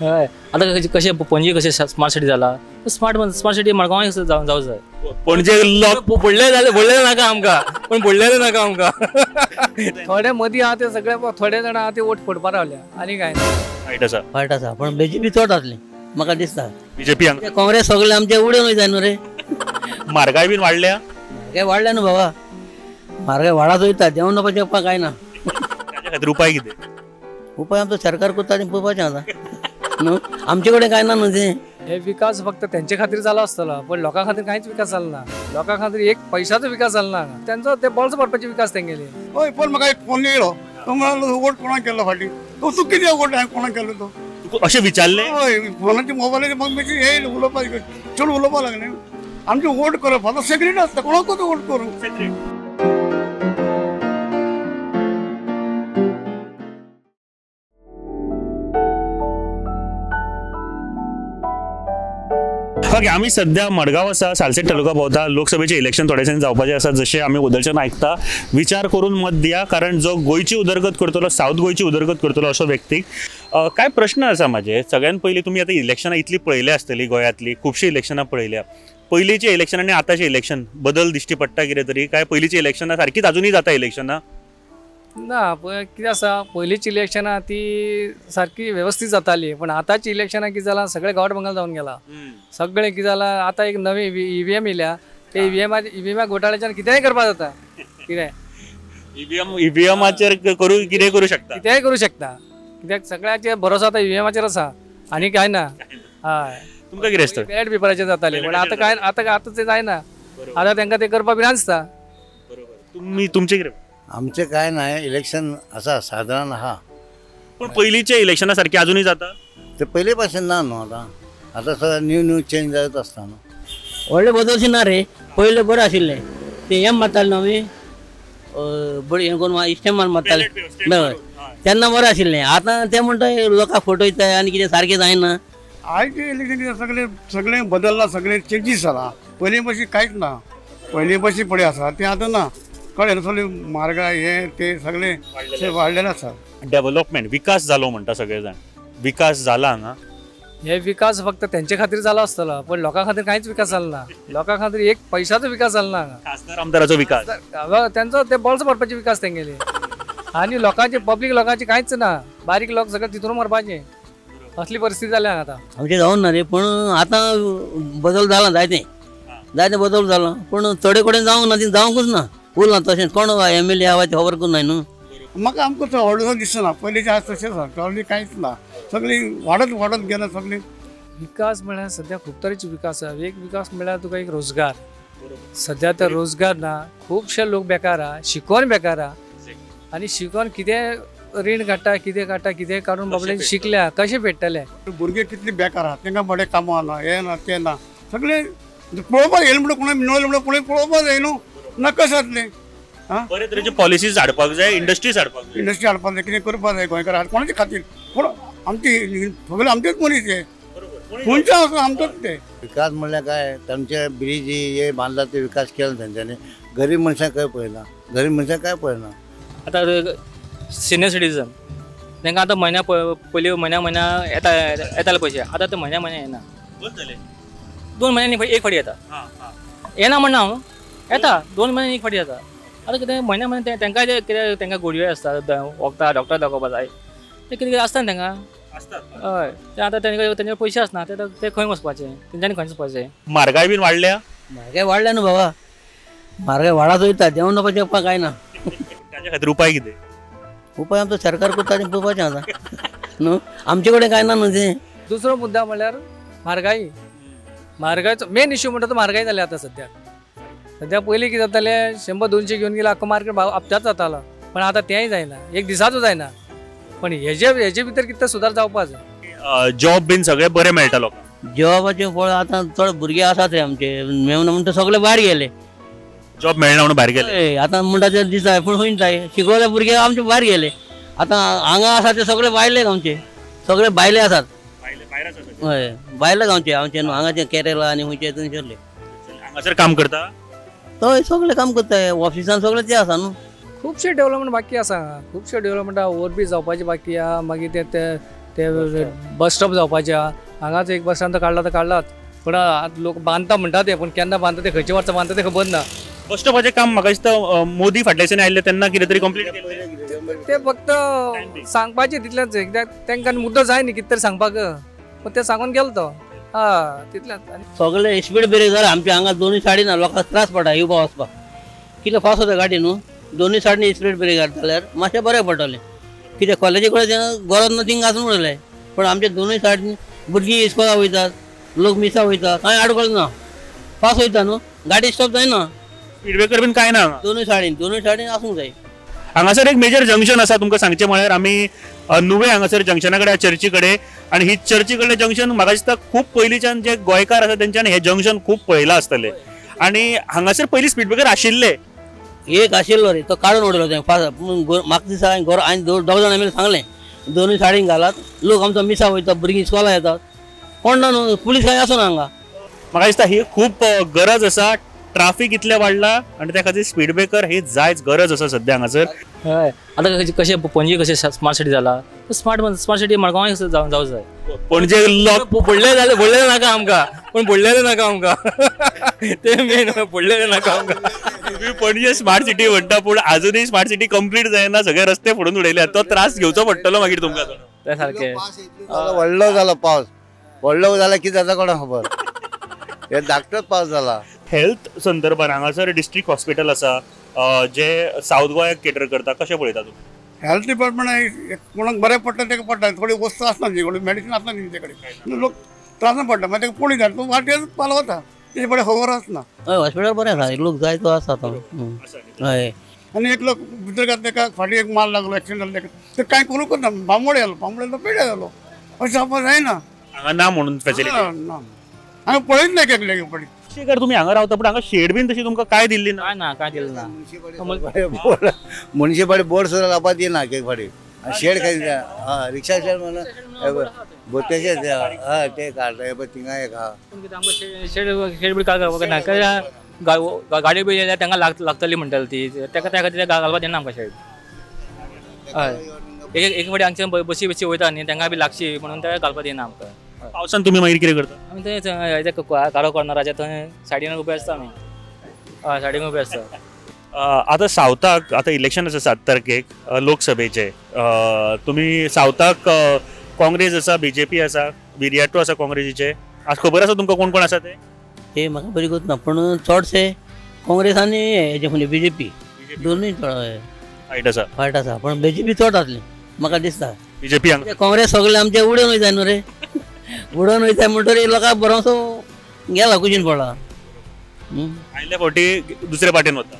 हय आता कशें पणजे कशें स्मार्ट सिटी जाला स्मार्ट सिटी मडगांवां जावं जाय. पणजे लोक बोडले नाका आमकां पण बोडलेले नाका आमकां. थोडे मदीं आहा ते सगळे थोडे जाण आहा ते वोट फोडपा रावल्या आनी काय ना. वायट आसा पण बीजेपी चड आसली म्हाका दिसता. बीजेपी काँग्रेस सगळे आमचे उडून वयता न्हू रे. म्हारगाय बीन वाडल्या. म्हारगाय वाडल्या न्हू बाबा. म्हारगाय वाडत वयता देंवन नपा जेवपा काय ना. ताच्या खातीर उपाय कितें? उपाय आमचो सरकार करता आनी पळोवपाचें आतां न्हू. आमचे कडेन काय ना न्हू तें. हे विकास फक्त त्यांचे खातीर जालो आसतलो पण लोकां खातीर कांयच विकास जालो ना. लोकां खातीर एक पैशाचो विकास जालो ना. त्यांचो ते बॉल्स भरपाचे विकास तेंगेले. हय पण म्हाका एक फोन येयलो तो म्हणालो वोट कोणाक केलो फाटीं तो तूं कित्याक वोट हांवें कोणाक केलो तो अशें विचारलें? हय फोनाचे मोबायलाचेर म्हाका मेसेज येयलो उलोवपाक चड उलोवपाक लागलें आमचे वोट करप आतां सेक्रेट आसता कोणाकूच वोट करूं. ओके आमी सध्या मडगांव आसा सालसेट तालुका भोंवता. लोकसभेचे इलेक्शन थोडे दिसांनी जावपाचे आसा. जशें आमी उदरचन आयकता विचार करून मत दिया कारण जो गोंयची उदरगत करतलो सावथ गोंयची उदरगत करतलो असो व्यक्तीक काय प्रश्न आसा म्हाजे. सगळ्यान पयलीं तुमी आतां इलेक्शनां इतली पळयली आसतली गोंयांतली खुबशी इलेक्शनां पळयल्या. पयलींचे इलेक्शन आनी आतांचे इलेक्शन बदल दिश्टी पडटा कितें तरी काय पयलींची इलेक्शनां सारकीच अजुनूय जाता इलेक्शनां? ना कितें आसा पयलींची इलेक्शनां ती सारकी वेवस्थीत जाताली पण आतांची इलेक्शनां कितें जालां सगळे गांवठ बंगाल जावन गेला. सगळे कितें जालां आतां एक नवी ईव्हीएम येयल्या ते ईव्हीएमा घोटाळ्याच्यान कितेंय करपाक जाता. कितें ईव्हीएमाचेर कितेंय करूं शकता. कितेंय करूं शकता कित्याक सगळ्याचेर भरोसा आतां ईव्हीएमाचेर आसा आनी काय ना. हय तुमकां कितें दिसता? बॅलेट पेपराचेर जाताले पण आतां काय आतां ते जायना. आतां तांकां ते करपा बी नासता. तुमचें कितें? आमचें काय नाही इलेक्शन आसा सादारण आहा पण पयलींच्या इलेक्शनां सारकी अजुनूय जाता? ते पयले भाशेन ना न्हू आतां. आतां सगळें न्यू चेंज जायत आसता न्हू. व्हडले बदलशी ना रे. पयले बरें आशिल्ले ते हें मारताले न्हू आमी बरी हें करून इस्टेमार मारताले तेन्ना बरें आशिल्लें. आतां ते म्हणटा लोकांक फटयताय आनी कितें सारकें जायना. आयचे इलेक्शन सगळें बदलला सगळें चेंजीस जाला. पयलीं भशेन कांयच ना. पयलीं भशेन पळय आसा तें आतां ना. कळ्ळें सगळें म्हारगाय हे ते सगळें वाडलेलें आसा. डेव्हलपमेंट विकास जालो म्हणटा सगळे जाण. विकास जाला हांगा? हे विकास फक्त त्यांचे खातीर जालो आसतलो पण लोकां खातीर कांयच विकास जालो ना. लोकां खातीर एक पैशाचो विकास जालो ना. खासदार आमदाराचो विकास त्यांचो ते बॉल्स भरपाचे विकास तेंगेले आनी लोकांचे पब्लीक लोकांचे कांयच ना. बारीक लोक सगळे तितून मरपाचे असली परिस्थिती जाल्या आतां. आमचें जावन ना रे पण आतां बदल जाला जायते बदल जाला पण थोडे कडेन जावंक ना ती जावंकूच ना. उरलां तशेंच कोण MLA आवा ते खबर करून नाय न्हू. म्हाका आमकां तो व्हडलो दिसना. पयलींचे आसा तशेंच आसा चडली कांयच ना. सगळीं वाडत गेला सगळीं. विकास म्हळ्यार सध्या खूब तरेचे विकास आसा. एक विकास म्हळ्यार तुका एक रोजगार. सध्या तर रोजगार ना. खुबशे लोक बेकार आहा शिकोवन बेकार आहा आनी शिकोवन कितें रीण काडटा कितें काडून बाबडे शिकल्या कशें भेटतले. भुरगे कितले बेकार आहा तांकां बरें कामां ना हे ना ते ना. सगळें पळोवपाक येयलें म्हणून कोणें मेळ्ळें म्हणून कोणें पळोवपाक जाय न्हू. ना कशें जातलें. बरे तरेचे पॉलिसीज हाडपाक जाय. इंडस्ट्री हाडपाक जाय कितें करपाक जाय गोंयकारांक कोणाच्या खातीर पूण आमची सगळे आमचेच मनीस हे खंयचे आसा आमचोच ते. विकास म्हणल्यार काय तांचे ब्रिज हे बांदला ते विकास केला तेंच्यांनी. गरीब मनशाक काय पळयना. गरीब मनशाक काय पळयना. आतां सिनियर सिटीजन तांकां आतां म्हयन्या पयलीं म्हयन्या येताले पयशे आतां ते म्हयन्या येना. 2 म्हयन्यांनी एक फावटी येता. येना म्हणना हांव येता 2 म्हयन्यांनी एक फावटी येता. आतां कितें म्हयन्या तांकां कितें तांकां गोडयो आसता वखदां डॉक्टर दाखोवपा जाय ते कितें आसता तांकां. हय ते आतां तेंचे पयशे आसना ते खंय वचपाचे तेंच्यांनी खंय वचपाचें. म्हारगाय बीन वाडल्या? म्हारगाय वाडल्या न्हू बाबा. म्हारगाय वाडत वयता देंवन नपा जेवपा काय ना. ताच्या खातीर उपाय कितें? उपाय आमचो सरकार करता आनी पळोवपाचें आतां न्हू. आमचे कडेन काय ना न्हू तें. दुसरो मुद्दा म्हळ्यार म्हारगायचो मेन इश्यू म्हणटा तो म्हारगाय जाल्या आतां सद्या पयलीं कितें जाताले 100-200 घेवन गेल्यार आख्खो मार्केट हप्त्याच जातालो पण आतां तेंय जायना. एक दिसाचो जायना. पण हेजे भितर कितें सुदार जावपा जाय. जॉब बीन सगळे बरे मेळटा लोकांक? जॉबाचे पळय आतां चड भुरगे आसात रे आमचे मेवना म्हणटा सगळे भायर गेले. जॉब मेळना म्हणून भायर गेले? आतां म्हणटा ते दिसाय पूण खंय जाय शिकवले भुरगे आमचे भायर गेले. आतां हांगा आसा ते सगळे भायले गांवचे सगळे भायले आसात. हय भायले गांवचे आमचे न्हू हांगाचे केरला आनी खंयचे थंयसरले. हांगासर काम करता? हय सगळे काम करता ऑफिसान सगळे ते आसा न्हू. खुबशे डेव्हलपमेंट बाकी आसा. खुबशे डेव्हलपमेंटा ओवरब्रीज जावपाचे बाकी आहा. मागीर ते ते बस स्टॉप जावपाचे हांगाच एक बस स्टँड काढला तर काढलाच पण लोक बांदता म्हणटा ते पण केन्ना बांदता ते खंयच्या वर्सा बांदता ते खबर ना बस स्टॉपाचें काम म्हाका दिसता मोदी फाटल्या दिसांनी आयिल्ले तेन्ना कितें तरी कंप्लीट केलें. ते फक्त सांगपाचें तितलेंच कित्याक तांकां मुद्दो जाय न्ही कितें तरी सांगपाक पण ते सांगून गेलो तो तितलेंच. आनी सगळे स्पीड ब्रेक जाला आमच्या हांगा दोनूय सायडीन लोकांक त्रास पडटा येवपा वचपाक कितें फास्ट वता गाडी न्हू दोनूय सायडीन स्पीड ब्रेक जाल्यार मातशें बरें पडटलें कित्याक कॉलेजी कडेन गरज ना थिंग आसून उरलें पण आमच्या दोनूय सायडीन भुरगीं इस्कोला वयतात लोक मिसा वयता कांय आडखळ ना फास्ट वयता न्हू गाडी स्टॉप जायना स्पीड ब्रेकर बीन कांय ना हांगा. दोनूय सायडीन आसूंक जाय. हांगासर एक मेजर जंक्शन आसा तुमकां सांगचें म्हळ्यार आमी नुवें हांगासर जंक्शना कडेन चर्ची कडेन आनी ही चर्ची कडलें जंक्शन म्हाका दिसता खूब पयलींच्यान जे गोंयकार आसा तेंच्यानी हें जंक्शन खूब पळयलां आसतलें आनी हांगासर पयलीं स्पीड ब्रेकर आशिल्ले एक आशिल्लो रे तो काडून उडयलो तें म्हाका दिसा हांवें दोग जाण आमी सांगलें दोनूय सायडीन घालात लोक आमचो मिसा वयता भुरगीं इस्कोला येतात कोण ना न्हू पुलीस कांय आसना हांगा. म्हाका दिसता ही खूब गरज आसा ट्राफीक इतलें वाडलां आनी त्या खातीर स्पीड ब्रेकर ही जायच गरज आसा सद्या हांगासर. हय आतां कशें पणजी कशें स्मार्ट सिटी जाला स्मार्ट सिटी मडगांवांय जावंक जाय. पणजे लोक बुडलेलें नाका आमकां पण बुडलेलें नाका आमकां ते मेन बुडलेलें नाका आमकां. तुम्ही पणजे स्मार्ट सिटी म्हणटा पूण अजूनही स्मार्ट सिटी कंप्लीट जायना सगळे रस्ते फोडून उडयल्यात तो त्रास घेवचो पडटलो मागीर तुमकां. ते सारकें व्हडलो जाला पावस व्हडलो जाला कितें जाता कोणा खबर हे धाकटोच पावस जाला. हेल्थ संदर्भात हांगासर डिस्ट्रिक्ट हॉस्पिटल आसा जे साऊथ गोंयाक केटर करता कशें पळयता तुमी. हेल्थ डिपार्टमेंट कोणाक बरें पडटा ताका पडटा थोडी वस्तू आसना न्ही थोडी मेडिसीन आसना न्ही तेजे कडेन लोक त्रासान पडटा मागीर ताका कोणी धाडटा वाटेर पालो वता तेजे बरें खबर आसना. हय हॉस्पिटल बरें आसा लोक जाय तो आसा तो हय. आनी एक लोक भितर घात ताका फाटीं एक माल लागलो एक्सिडेंट जालो ताका ते कांय करूंक करना बांबोळे जालो बांबोळे पेड्या जालो अशें जावपाक जायना. हांगा ना म्हणून फॅसिलिटी ना हांवें पळयत ना केले पडी शेकर तुमी हांगा रावता पूण हांगा शेड बीन तशी तुमकां काय दिल्ली ना. काय दिलें ना मुन्सिपालिटी बोर्ड सुद्दां लावपाक दिना एक फाटी शेड काय रिक्षा शेड म्हणून बोत्याचे ते काडटा हे थिंगा एक आहा शेड बी काय करपाक गाडी बी येयल्यार तांकां लागतली म्हणटाली ती त्या खातीर घालपाक दिना आमकां शेड. हय एक फाटी हांगच्यान बसी वयता न्ही तांकां बी लागची म्हणून ते घालपाक दिना आमकां. पावसान तुमी मागीर कितें करता. आमी थंय कारो कॉर्नराचे थंय सायडीन उबे आसता आमी. हय सायडीन उबे आसता. आतां सावथाक आतां इलेक्शन आसा 7 तारखेक लोकसभेचे तुमी सावथाक काँग्रेस आसा BJP आसा विरियाटो आसा काँग्रेसीचे आज खबर आसा तुमकां कोण कोण आसा ते. हे म्हाका बरी गत ना पूण चडशे काँग्रेस आनी हेजे म्हणजे BJP दोनूय फायट आसा पण BJP चड आसली म्हाका दिसता. BJP हांगा काँग्रेस सगळे आमचे उडोवन वयताय न्हू रे उडोवन वयताय म्हणटरी लोकांक बरोसो गेला कुशीन पडला. आयल्या फावटी दुसऱ्या पाटेन वता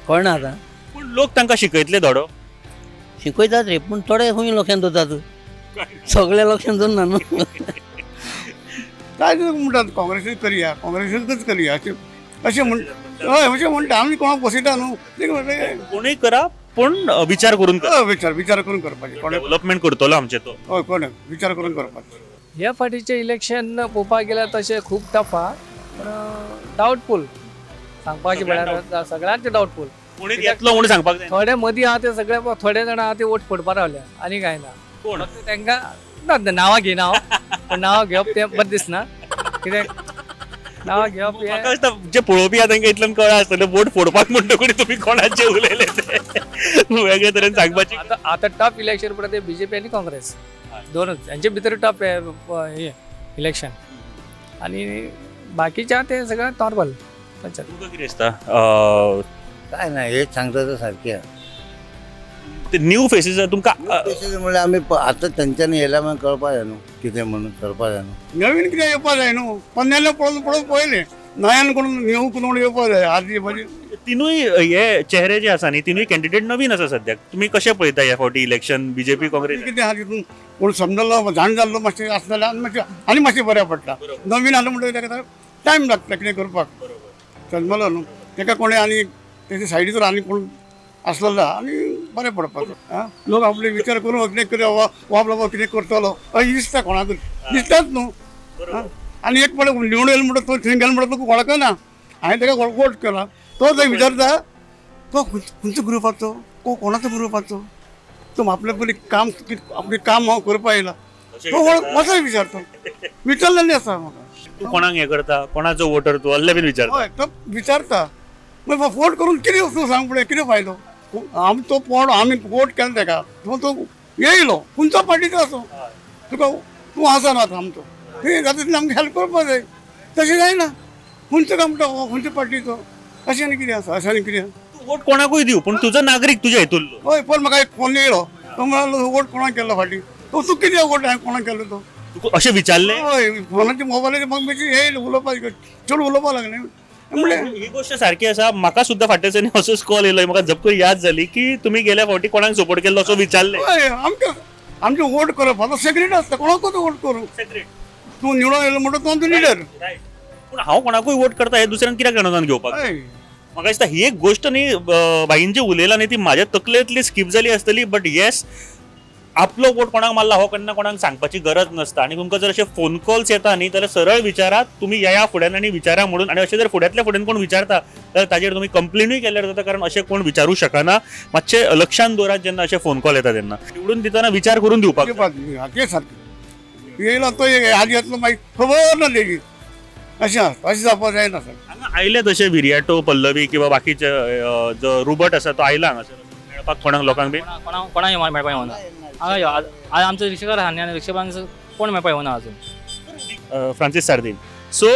कळना आतां पूण लोक तांकां शिकयतले धडो शिकयतात रे पूण थोडे खंय लक्षांत दवरतात सगळे लक्षांत दवरना न्हू. काय म्हणटात काँग्रेसीच करया काँग्रेसीच करया अशें म्हणटा आमी कोणाक बसयता न्हू कोणूय करा पूण विचार करून करा. विचार करून करपाचें कोणे डेव्हलपमेंट करतलो आमचे तो. हय कोणे विचार करून करपाचें. ह्या फाटीचें इलेक्शन पळोवपाक गेल्यार तशें खूब टफ आहा पण डावटफूल सांगपाचें म्हळ्यार सगळ्यांचे डावटफूल. कोणी येतलो म्हणून सांगपाक जाय. थोडे मदीं आहा ते सगळे थोडे जाण आहा ते वोट फोडपाक रावल्या आनी कांय ना. कोण तांकां नांवां घेयना हांव पण नांवां घेवप तें बरें दिसना कित्याक नांवां घेवप हें म्हाका दिसता जे पळोवपी आहा तांकां इतल्यान कळ्ळां आसतलें वोट फोडपाक म्हणटकूच तुमी कोणाचे उलयले ते वेगळे तरेन सांगपाचें. आतां टफ इलेक्शन पडटा ते BJP आनी काँग्रेस दोनूच हेंचे भितर टफ हे इलेक्शन आनी बाकीच्या ते सगळें नॉर्मल. तुमकां कितें दिसता काय ना हेच सांगता तर सारकें ते न्यू फेसीस तुमकां म्हणल्यार आमी आतां तेंच्यांनी येयल्या म्हणून कळपाक जाय न्हू कितें म्हणून कळपाक जाय न्हू. नवीन कितें येवपा जाय न्हू पोन्नेले पळोवन पळयलें नव्यान कोण न्यू कोण येवपा जाय आजी बाजी. तिनूय हे चेहरे जे आसा न्ही तिनूय कॅन्डिडेट नवीन आसा सद्याक तुमी कशें पळयता ह्या फावटी इलेक्शन BJP काँग्रेस. कितें आहा तितून कोण समजलो जाण जाल्लो मातशें आसलें आनी मातशें बरें पडटा. नवीन आसलो म्हणटकीर ताका टायम लागता कितें करपाक समजलो न्हू ताका कोणें आनी तेजे सायडीचो आनी कोण आसलेलो आनी बरें पडपाक लोक आपले विचार करून कितें करया हो बाबा कितें करतलो अशें दिसता कोणाक दिसताच न्हू. आनी एक पळय निवडून येयलो म्हणटा तो थंय गेलो म्हणटा तुका वळखना हांवें ताका वोट केला तो थंय विचारता तो खंयचो ग्रुपाचो कोणाचो ग्रुपाचो तो आपले पयलीं काम आपलें काम हांव करपा येयला तो असं विचारतो विचारलेली असा म्हाका तू कोणाक हे करता कोणाचो वोटर तू असले बीन विचारता हय तो विचारता मग वोट करून कितें तूं सांग फुडें कितें फायदो आमी तो पोड आमी वोट केलो ताका तो येयलो खंयचो पार्टीचो असो तुका तूं आसा ना आमचो जाता तितलें आमकां हेल्प करपाक जाय तशें जायना खंयचो काम तो खंयचो पार्टीचो अशें आनी कितें आसा अशें आनी कितें तू वोट कोणाकूय दिव पण तुजो नागरीक तुज्या हेतूंतलो हय पण म्हाका एक फोन येयलो तो म्हणालो वोट कोणाक केलो फाटीं तो तूं कितें वोट हांवें कोणाक केलो तो तुका अशें विचारले हय फोनाच्या मोबायलाचेर म्हाका मातशें येयलो उलोवपाक चड उलोवपाक लागलें म्हणलें ही गोष्ट सारखी आसा म्हाका सुद्दां फाटल्या दिसांनी असोच कॉल येयलो म्हाका झपको याद जाली की तुमी गेल्या फावटी कोणाक सपोर्ट केल्लो असो विचारले हय आमचें वोट करप आतां सेक्रेट आसता कोणाकूच वोट करूं तूं निवडून येयलो म्हणटा तूं आमचो लिडर पूण हांव कोणाकूय वोट करता हे दुसऱ्यान कित्याक जाणून घेवपाक हय म्हाका दिसता ही एक गोष्ट न्ही भाईन जी उलयला न्ही ती म्हाज्या तकलेंतली स्कीप जाली आसतली बट येस आपलो वोट कोणाक मारला हो केन्ना कोणाक सांगपाची गरज नसता आणि तुमकां जर अशे फोन कॉल्स येता न्ही जाल्यार सरळ विचारात तुमी ह्या फुड्यान आनी विचारा म्हणून आणि अशें जर फुड्यांतल्या फुड्यान कोण विचारता जाल्यार ताजेर तुमी कंप्लेनूय केल्यार जाता कारण अशें कोण विचारूं शकना मातशें लक्षांत दवरात जेन्ना अशे फोन कॉल येता तेन्ना निवडून दितना विचार करून दिवपाक तें सारकें येयलो तो हाजी येतलो मागीर खबर ना तेजी अशें जावपाक जायना सर हांगा आयले तशे विरियाटो पल्लवी किंवा बाकीचे जो रुबट आसा तो आयला हांगासर मेळपाक कोणाक लोकांक बी कोणाक मेळपाक येवना आज आमचो रिक्षाकार आहा न्ही आनी रिक्षाबांक कोण मेळपाक येवना अजून फ्रांसीस सार्दीन सो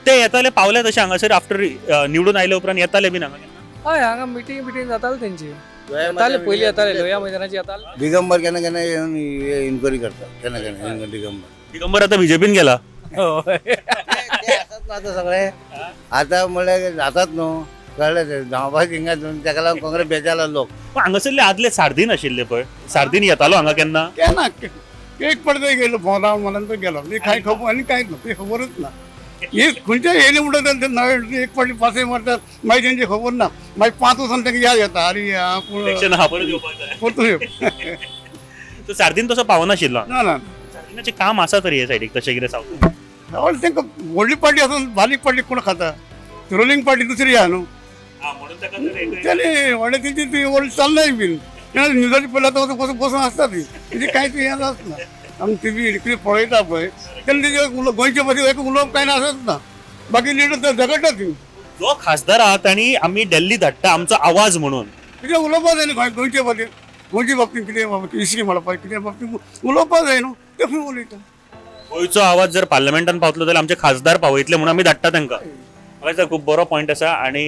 ते येताले पावले तशे हांगासर आफ्टर निवडून आयले उपरांत येताले बीन हांगा हय हांगा मिटींग जाताली तेंची येताले पयलीं येताले लोया मैदानाची येताले दिगंबर केन्ना केन्ना येवन इन्क्वायरी करता केन्ना केन्ना दिगंबर आतां बीजेपीन गेला आता सगळे आता म्हणल्यार जातात न्हू कळ्ळें तें धांवपाक हिंगा ताका लागून काँग्रेस बेजारला लोक पण हांगासरले आदले सार्दीन आशिल्ले पळय सार्दीन येतालो हांगा केन्ना केन्ना एक पडतो गेलो भोंवडाव म्हणून तो गेलो न्ही कांय खबर आनी कांयच ना ती खबरच ना हे खंयच्या येयले म्हणटा ते नवे एक फावटी पासय मारतात मागीर तेंची खबर ना मागीर 5 वर्सांनी ताका याद येता अरे इलेक्शन हा परत येवपाक जाय परतून तो सार्दीन तसो पावनाशिल्लो ना ना सार्दीनाचें काम आसा तरी हे सायडीक तशें कितें सांगता तांकां व्हडली पार्टी आसून बारीक पार्टी कोण खाता रुलींग पार्टी दुसरी आहा न्हू त्याने व्हडले तेंची ती व्हडली चल्लाय बीन न्यूजाची पयला तो बसून आसता ती तेजी कांयच हें आसना आमी टीव्ही कितें पळयता पळय तेन्ना तेजे गोंयचे बद्दल एक उलोवप कांय आसत ना बाकी लिडर झगडटा ती जो खासदार आहा तांणी आमी दिल्ली धाडटा आमचो आवाज म्हणून कितें उलोवपाक जाय न्हू गोंयचे बद्दल गोंयच्या बाबतींत कितें इस्कीम हाडपाक कितें बाबतींत उलोवपाक जाय न्हू ते खंय उलयता गोंयचो आवाज जर पार्लमेंटान पावतलो जाल्यार आमचे खासदार पावयतले म्हणून आमी धाडटा तांकां म्हाका दिसता खूब बरो पॉयंट आसा आनी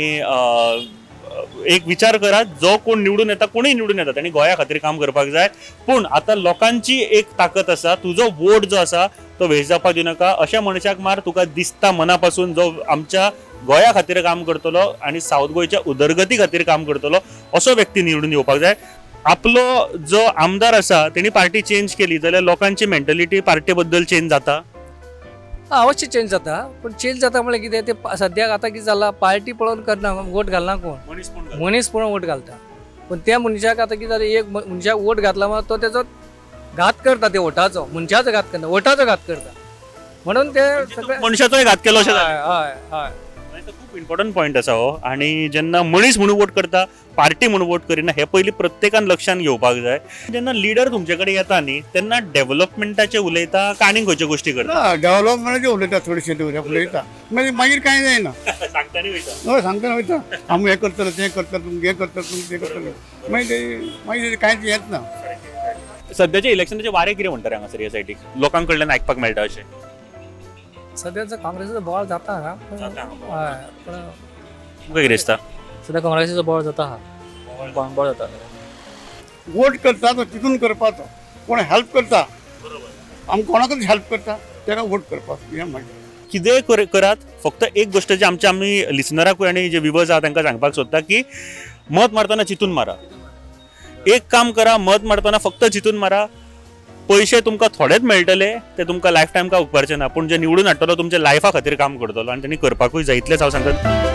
एक विचार करात जो कोण निवडून येता कोणूय निवडून येता तांणी गोंया खातीर काम करपाक जाय पूण आतां लोकांची एक ताकद आसा तुजो वोट जो आसा तो वेस्ट जावपाक दिनाका अशा मनशाक मार तुका दिसता मना पासून जो आमच्या गोंया खातीर काम करतलो आनी सावथ गोंयच्या उदरगती खातीर काम करतलो असो व्यक्ती निवडून येवपाक जाय आपलो जो आमदार आसा तेणी पार्टी चेंज केली जाल्यार लोकांची मेंटलिटी पार्टी बद्दल चेंज जाता अवश्य चेंज जाता पण चेंज जाता म्हळ्यार कितें ते सद्याक आतां कितें जालां पार्टी पळोवन करना वोट घालना कोण मनीस पळोवन वोट घालता पण त्या मनशाक आतां कितें जालें एक मनशाक वोट घातला मात तो तेजो घात करता त्या वोटाचो मनशाचो घात करता वोटाचो घात करता म्हणून ते सगळे मनशाचोय घात केलो अशें हय हय हय खूप इम्पॉर्टंट पॉयंट आसा हो आणि जेन्ना मनीस म्हणून वोट करता पार्टी म्हणून वोट करिना हे पयलीं प्रत्येकान लक्षात घेवपाक जाय जेन्ना लिडर तुमचे कडेन येता न्ही तेन्ना डेव्हलपमेंटाचे उलयता काय आनीक खंयच्यो गोश्टी करता डेव्हलपमेंटाचे उलयता थोडेशे उलयता मागीर कांय जायना सांगतानी वयता हय सांगतना वयता आमी हें करतलो तें करतलो तुमकां हें करतलो तुमकां तें करतलो मागीर कांयच येत ना सध्याचे इलेक्शनाचे वारे कितें म्हणटा हांगासर ह्या सायडीक लोकां कडल्यान आयकपाक मेळटा अशें सद्याचो काँग्रेसीचो बोवाळ जाता हांगा हय पण तुमकां कितें दिसता सद्या काँग्रेसीचो बोवाळ जाता बोवाळ जाता वोट करता तो तितून करपाचो कोण हेल्प करता आमी कोणाकच हेल्प करता ताका वोट करपाचो हें मागीर कितेंय करात फक्त एक गोष्ट जी आमी लिसनराकूय आनी जे व्हिवर्स आहा तांकां सांगपाक सोदता की मत मारतना चिंतून मारा एक काम करा मत मारतना फक्त चिंतून मारा पैसे तुमकां थोडेच मेळटले ते तुमकां लायफ टायम काय उपकारचे ना पूण जे निवडून हाडटलो तुमच्या लायफा खातीर काम करतलो आनी तांणी करपाकूय जाय इतलेंच हांव सांगता